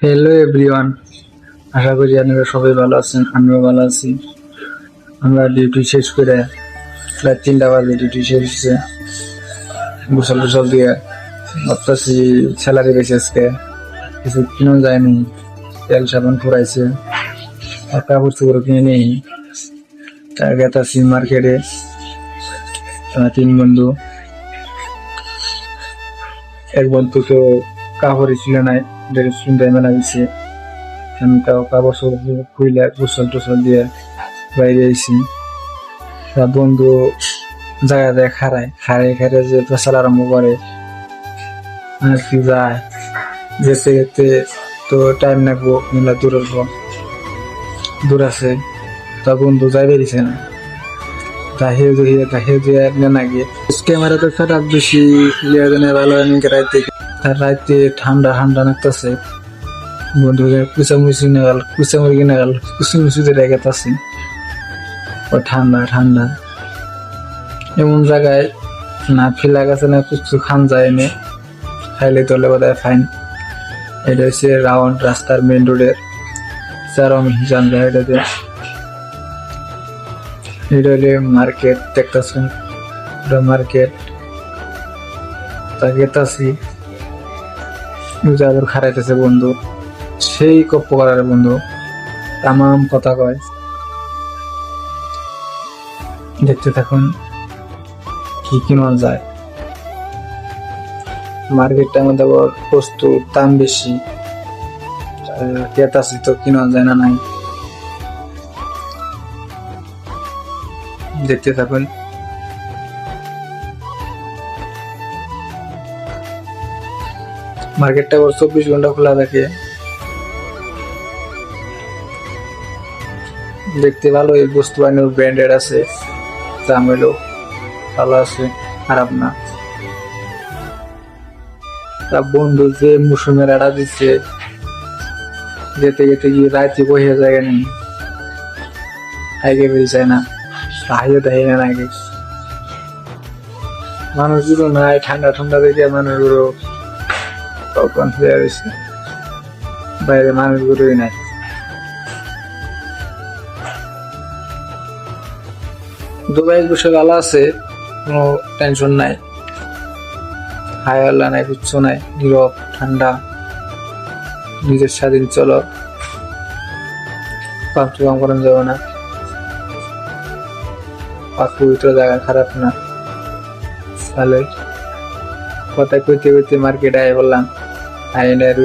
Hello everyone, আশা করি আপনারা সবাই ভালো আছেন। আমিও ভালো আছি। আমরা ডিউটি শেষ করে প্রায় 3টা বাজে ডিউটি শেষ হচ্ছে। গোসল টোসল দিয়ে ভাবতেছি স্যালারি বেশি আজকে কিছু কিনা যায়নি। তেল সাবান ফুরাইছে, আর কাপড় চোপড় কিনে নেই। তার গেতাছি মার্কেটে 3 বন্ধু। এক বন্ধু তো কাপড়ই ছিল নাই, ড্রেস কিনতে মেলা দিচ্ছে। আমি তাও কাপড় চোপড় খুইলে গোসল টোসল দিয়ে বাইরে আইছি। সব বন্ধু জায়গায় খাড়ায় যে পেশাল আরম্ভ করে আর কি যায়। যেতে যেতে তো টাইম লাগবো, মেলা দূর আছে। তা বন্ধু যাই বেরিয়েছে না, তাহিয়ে দিয়ে নাকি ক্যামেরা তো খারাপ, বেশি ক্লিয়ার জানে ভালো আমি রাইতে। তার রাইতে ঠান্ডা লাগতেছে। বন্ধুদের কুচামুচি নাগাল কুচিমুচিতে রেখেতাছি। ও ঠান্ডা এমন জায়গায় না ফিলা গেছে না কিছু খান যায় নে, খাইলে তোলে বোধহয় ফাইন। এটা হচ্ছে রাউন্ড রাস্তার মেন রোডের চারম জান যায়। এটা হলে মার্কেট দেখতেছেন, মার্কেট তা গেতাছি। যাদের খারাইতেছে বন্ধু, সেই কপ্প করার বন্ধু তামাম কথা কয়। দেখতে থাকুন কি কিনা যায়। মার্কেটটার মধ্যে আবার বস্তু দাম বেশি, গেতাছি তো কিনা যায় না নাই। দেখতে থাকুন। মার্কেটটা আবার 24 ঘন্টা খোলা থাকে। দেখতে ভালো, এই বস্তু বানানোর ব্র্যান্ডেড আছে, দাম হইলো ভালো আছে, খারাপ না। তা বন্ধু যে মৌসুমের আড়া দিচ্ছে, যেতে যেতে গিয়ে রাতে বসে যায় নেই, হাইকে বেরিয়ে যায় না, হাইয়ে দেয় না নাকি। মানুষগুলো নাই, ঠান্ডা দেখে মানুষগুলো তখন হয়ে গেছে, বাইরে মানুষগুলোই নাই। দুবাই বসে ভালো আছে, কোনো টেনশন নাই, হাই আল্লাহ নাই, কিচ্ছু নাই, নীরব ঠান্ডা, নিজের স্বাধীন চলো, কাম করেন যাবো না। পবিত্র জায়গা, খারাপ না, ভালোই। কথা কইতে মার্কেটে আয় বললাম, আইনের